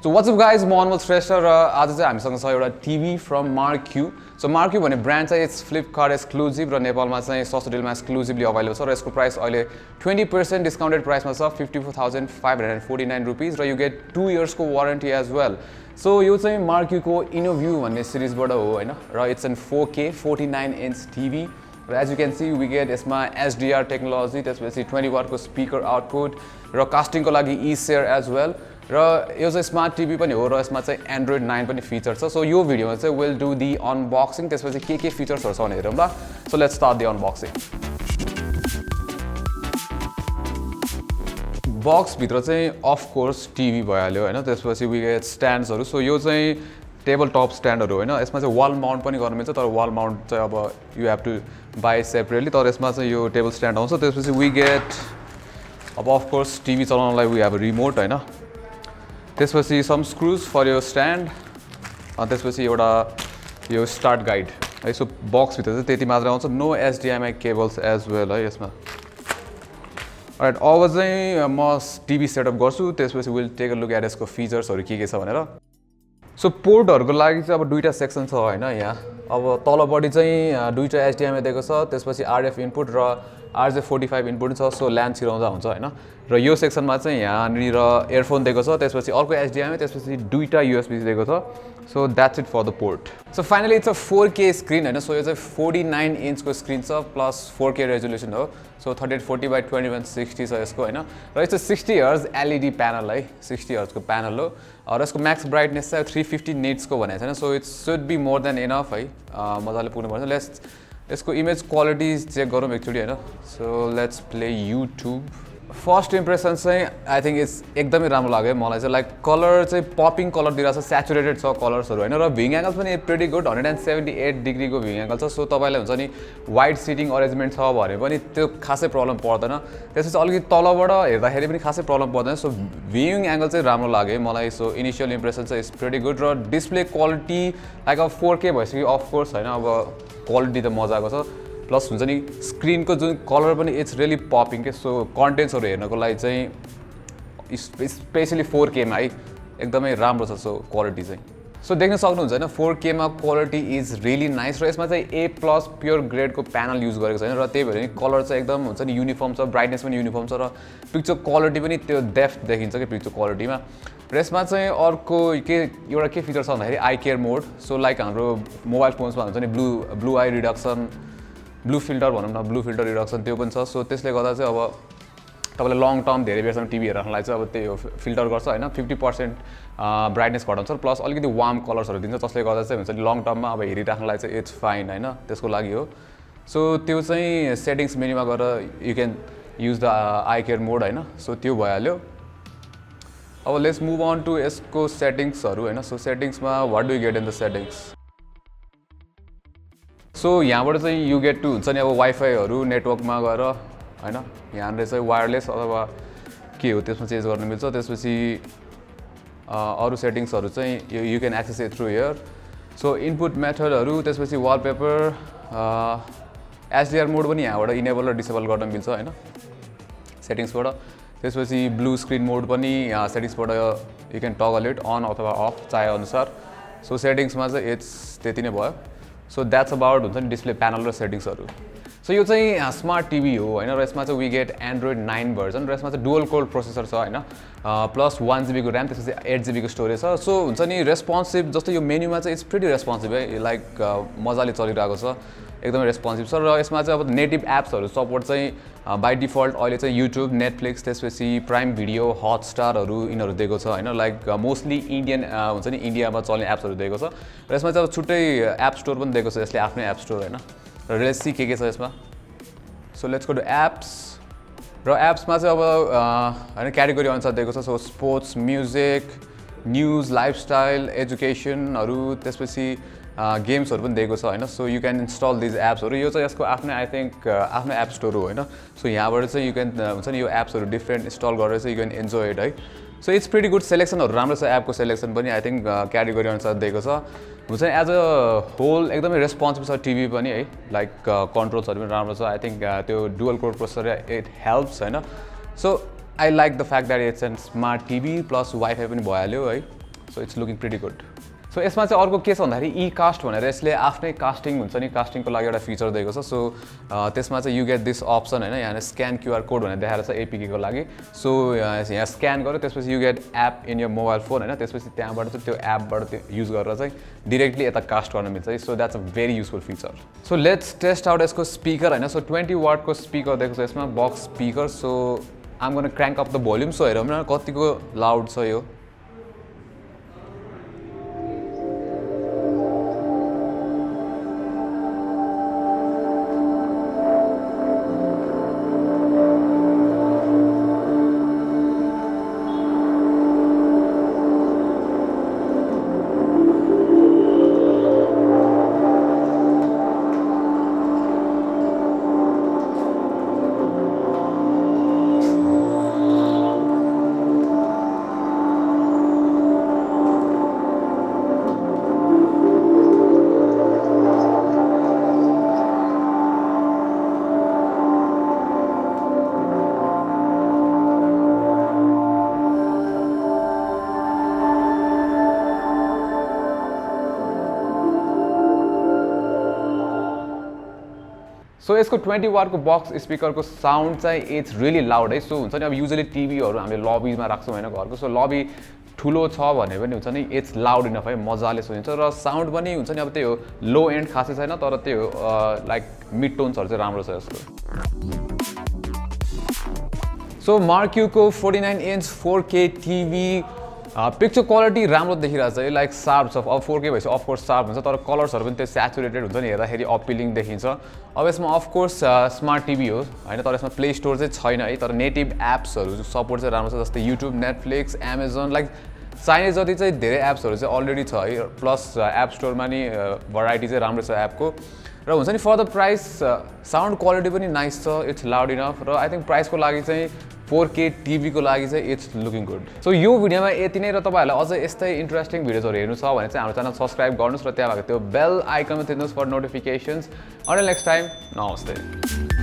So what's up guys, म अनमोल श्रेष्ठ र आज चाहिँ हामीसँग छ एउटा TV from MarQ. So MarQ भन्ने ब्रान्ड चाहिँ इट्स फ्लिपकार्ट एक्सक्लुजिभ र नेपालमा चाहिँ सस्टोडिलमा एक्सक्लुजिभली अभाइलेबल छ र यसको प्राइस अहिले 20% डिस्काउन्टेड प्राइसमा छ 54,549 रुपीज र यु गेट 2 इयर्सको वारेन्टी एज वेल. सो यो चाहिँ MarQ को इनोभ्यू भन्ने सिरिजबाट हो हैन र it's an 4K 49 inch TV र as you can see we get यसमा SDR टेक्नोलोजी, त्यसपछि 20 वाटको स्पिकर आउटपुट र कास्टिङको लागि ई-शेयर एज वेल र यो चाहिँ स्मार्ट टिभी पनि हो र यसमा चाहिँ एन्ड्रोइड 9 पनि फिचर छ. सो यो भिडियोमा चाहिँ विल डु दी अनबक्सिङ, त्यसपछि के फिचर्सहरू छ भनेर हेरौँ ल. So let's start the unboxing. बक्सभित्र चाहिँ अफ कोर्स टिभी भइहाल्यो होइन, त्यसपछि वी गेट स्ट्यान्ड्सहरू. सो यो चाहिँ टेबल टप स्ट्यान्डहरू होइन, यसमा चाहिँ वाल माउन्ट पनि गर्नु मिल्छ तर वाल माउन्ट चाहिँ अब you have to buy separately, तर यसमा चाहिँ यो टेबल स्ट्यान्ड आउँछ. त्यसपछि वी गेट अब अफ कोर्स टिभी चलाउनलाई वी हेभ रिमोट होइन, त्यसपछि सम स्क्रुज फर यो स्ट्यान्ड, त्यसपछि एउटा यो स्टार्ट गाइड है. सो बक्सभित्र चाहिँ त्यति मात्र आउँछ, no HDMI cables as well है यसमा. राइट, अब चाहिँ म टिभी सेटअप गर्छु, त्यसपछि will take a look at यसको फिचर्सहरू के छ भनेर. सो पोर्टहरूको लागि चाहिँ अब दुईवटा सेक्सन छ होइन यहाँ. अब तलपट्टि चाहिँ दुईवटा HDMI दिएको छ, त्यसपछि RF इनपुट र RJ45 इनपुट छ. सो ल्यान छिराउँदा हुन्छ होइन. र यो सेक्सनमा चाहिँ यहाँनिर एयरफोन दिएको छ, त्यसपछि अर्को HDMI, त्यसपछि दुईवटा USB दिएको छ. So that's it for the port. So finally it's a 4K screen होइन. सो यो चाहिँ 49 इन्चको स्क्रिन छ प्लस 4K रेजोल्युसन हो. सो 3840x2160 छ यसको होइन. र यस्तो 60 हर्ज LED प्यानल है, 60 हर्जको प्यानल हो. र यसको म्याक्स ब्राइटनेस चाहिँ 350 निट्सको भनेको छैन. So it's should be more than enough है, मजाले पुग्नुपर्छ. लेट्स यसको इमेज क्वालिटी चेक गरौँ एकचोटि होइन. So let's play YouTube. First impression चाहिँ आई थिङ्क इट्स एकदमै राम्रो लाग्यो मलाई चाहिँ. लाइक कलर चाहिँ पपिङ कलर दिइरहेको छ, स्याचुरेटेड छ कलर्सहरू होइन. र भिङ एङ्गल्स पनि प्रिटी गुड, 178 डिग्रीको भिङ एङ्गल छ. सो तपाईँलाई हुन्छ नि वाइड सिटिङ अरेन्जमेन्ट छ भने पनि त्यो खासै प्रब्लम पर्दैन. त्यसपछि अलिकति तलबाट हेर्दाखेरि पनि खासै प्रब्लम पर्दैन. सो भ्युइङ एङ्गल चाहिँ राम्रो लाग्यो मलाई. सो इनिसियल इम्प्रेसन चाहिँ इट्स प्रिटी गुड र डिस्प्ले क्वालिटी लाइक अब 4K भइसक्यो अफकोर्स होइन. अब क्वालिटी त मजाको छ, प्लस हुन्छ नि स्क्रिनको जुन कलर पनि इट्स रियली पपिङ के. सो कन्टेन्ट्सहरू हेर्नको लागि चाहिँ स्पेसली 4Kमा है एकदमै राम्रो छ. सो क्वालिटी चाहिँ सो देख्न सक्नुहुन्छ होइन, 4Kमा क्वालिटी इज रियली नाइस. र यसमा चाहिँ A+ प्योर ग्रेडको प्यानल युज गरेको छैन र त्यही भएर नि कलर चाहिँ एकदम हुन्छ नि युनिफर्म छ, ब्राइटनेस पनि युनिफर्म छ र पिक्चर क्वालिटी पनि त्यो डेप्थ देखिन्छ कि पिक्चर क्वालिटीमा. र यसमा चाहिँ अर्को एउटा के फिचर छ भन्दाखेरि I care mode. So like हाम्रो मोबाइल फोन्समा हुन्छ नि blue I reduction, blue filter भनौँ न, ब्लू फिल्टर रिडक्सन त्यो पनि छ. सो त्यसले गर्दा चाहिँ अब तपाईँले लङ टर्म धेरै बेरसम्म टिभी हेर्नलाई चाहिँ अब त्यो फिल्टर गर्छ होइन. 50% ब्राइटनेस घटाउँछ प्लस अलिकति वार्म कलर्सहरू दिन्छ, जसले गर्दा चाहिँ हुन्छ नि लङ टर्ममा अब हेरिराख्नलाई चाहिँ इट्स फाइन होइन, त्यसको लागि हो. सो त्यो चाहिँ सेटिङ्स मेन्युमा गएर you can use the eye care mode होइन. सो त्यो भइहाल्यो. अब लेट्स मुभ अन टु यसको सेटिङ्सहरू होइन. सो सेटिङ्समा what do get in the settings. So यहाँबाट चाहिँ यु गेट टु हुन्छ नि अब वाइफाईहरू नेटवर्कमा गएर होइन, यहाँनिर चाहिँ वायरलेस अथवा के हो त्यसमा चेन्ज गर्न मिल्छ. त्यसपछि अरू सेटिङ्सहरू चाहिँ you can access it through here. So input मेथडहरू, त्यसपछि वालपेपर, SDR मोड पनि यहाँबाट इनेबल र डिसेबल गर्न मिल्छ होइन सेटिङ्सबाट. त्यसपछि ब्लू स्क्रिन मोड पनि यहाँ सेटिङ्सबाट you can toggle it on अथवा अफ चाहे अनुसार. सो सेटिङ्समा चाहिँ इट्स त्यति नै भयो. सो द्याट्स अबाउट हुन्छ नि डिस्प्ले प्यानल र सेटिङ्सहरू. सो यो चाहिँ स्मार्ट टिभी हो होइन, र यसमा चाहिँ वी गेट एन्ड्रोइड 9 भर्जन र यसमा चाहिँ डुअल कोर प्रोसेसर छ होइन, प्लस 1 GB को ऱ्याम, त्यसपछि 8 GB को स्टोरेज छ. सो हुन्छ नि रेस्पोन्सिभ, जस्तो यो मेन्युमा चाहिँ इट्स प्रिटी रेस्पोन्सिभ है, लाइक मजाले चलिरहेको छ, एकदमै रेस्पोन्सिभ छ. र यसमा चाहिँ अब नेटिभ एप्सहरू सपोर्ट चाहिँ बाई डिफल्ट अहिले चाहिँ युट्युब, नेटफ्लिक्स, त्यसपछि प्राइम भिडियो, हटस्टारहरू यिनीहरू दिएको छ होइन. लाइक मोस्टली इन्डियन हुन्छ नि इन्डियामा चल्ने एप्सहरू दिएको छ. र यसमा चाहिँ अब छुट्टै एप स्टोर पनि दिएको छ, यसले आफ्नै एप स्टोर होइन. र लेट्स सी के छ यसमा. So let's go to apps. र एप्समा चाहिँ अब होइन क्याटेगोरी अनुसार दिएको छ. So sports, music, news, lifestyle, एजुकेसनहरू, त्यसपछि गेम्सहरू पनि दिएको छ होइन. So you can install these एप्सहरू. यो चाहिँ यसको आफ्नै आई थिङ्क आफ्नो एप स्टोर हो होइन. सो यहाँबाट चाहिँ यु क्यान हुन्छ नि यो एप्सहरू डिफ्रेन्ट इन्स्टल गरेर चाहिँ यु क्यान इन्जोय इट है. So it's pretty good. सेलेक्सनहरू राम्रो छ, एपको सेलेक्सन पनि आई थिङ्क क्याटेगोरी अनुसार दिएको छ. हुन्छ नि एज अ होल एकदमै रेस्पोन्सिभ छ टिभी पनि है, लाइक कन्ट्रोल्सहरू पनि राम्रो छ. आई थिङ्क त्यो dual core processor it helps होइन. So I like the fact that it's an smart TV plus wifi पनि भइहाल्यो है. So it's looking pretty good so यसमा चाहिँ अर्को के छ भन्दाखेरि ई कास्ट भनेर यसले आफ्नै कास्टिङ हुन्छ नि कास्टिङको लागि एउटा फिचर दिएको छ सो त्यसमा चाहिँ यु गेट दिस अप्सन होइन यहाँ स्क्यान क्युआर कोड भनेर देखाएर छ एपिकेको लागि सो यहाँ स्क्यान गर्यो त्यसपछि you get app in your mobile phone होइन त्यसपछि त्यहाँबाट चाहिँ त्यो एपबाट त्यो युज गरेर चाहिँ डिरेक्टली यता कास्ट गर्न मिल्छ so that's a very useful feature so let's test out यसको स्पिकर होइन सो 20 वाटको स्पिकर दिएको छ यसमा बक्स स्पिकर सो आम गर्न क्र्याङ्क अप द भोल्युम सो हेरौँ न कतिको लाउड छ यो सो यसको 20 वाटको बक्स स्पिकरको साउन्ड चाहिँ इट्स रियली लाउड है सो हुन्छ नि अब युजली टिभीहरू हामीले लबीमा राख्छौँ होइन घरको सो लबी ठुलो छ भने पनि हुन्छ नि इट्स लाउड इनफ है मजाले सुनिन्छ र साउन्ड पनि हुन्छ नि अब त्यही हो लो एन्ड खासै छैन तर त्यही हो लाइक मिड टोन्सहरू चाहिँ राम्रो छ यसको सो मार्क्यूको 49 inch 4K TV picture quality राम्रो देखिरहेको छ लाइक सार्प छ अब 4K भएपछि अफकोर्स सार्प हुन्छ तर कलर्सहरू पनि त्यो सेचुरेटेड हुन्छ नि हेर्दाखेरि अपिलिङ देखिन्छ अब यसमा अफकोर्स स्मार्ट टिभी हो होइन तर यसमा प्ले स्टोर चाहिँ छैन है तर नेटिभ एप्सहरू सपोर्ट चाहिँ राम्रो छ जस्तै युट्युब नेटफ्लिक्स एमाजोन लाइक चाहिने जति चाहिँ धेरै एप्सहरू चाहिँ अलरेडी छ है प्लस एप स्टोरमा नि भराइटी चाहिँ राम्रो छ एपको र हुन्छ नि for the price sound quality पनि नाइस छ इट्स लाउड इनफ र आई थिङ्क प्राइसको लागि चाहिँ 4K टिभीको लागि चाहिँ इट्स लुकिङ गुड सो यो भिडियोमा यति नै र तपाईँहरूलाई अझै यस्तै इन्ट्रेस्टिङ भिडियोजहरू हेर्नु छ भने चाहिँ हाम्रो च्यानल सब्सक्राइब गर्नुहोस् र त्यहाँ भएको त्यो बेल आइकनमा थिच्नुहोस् for notifications until next time नमस्ते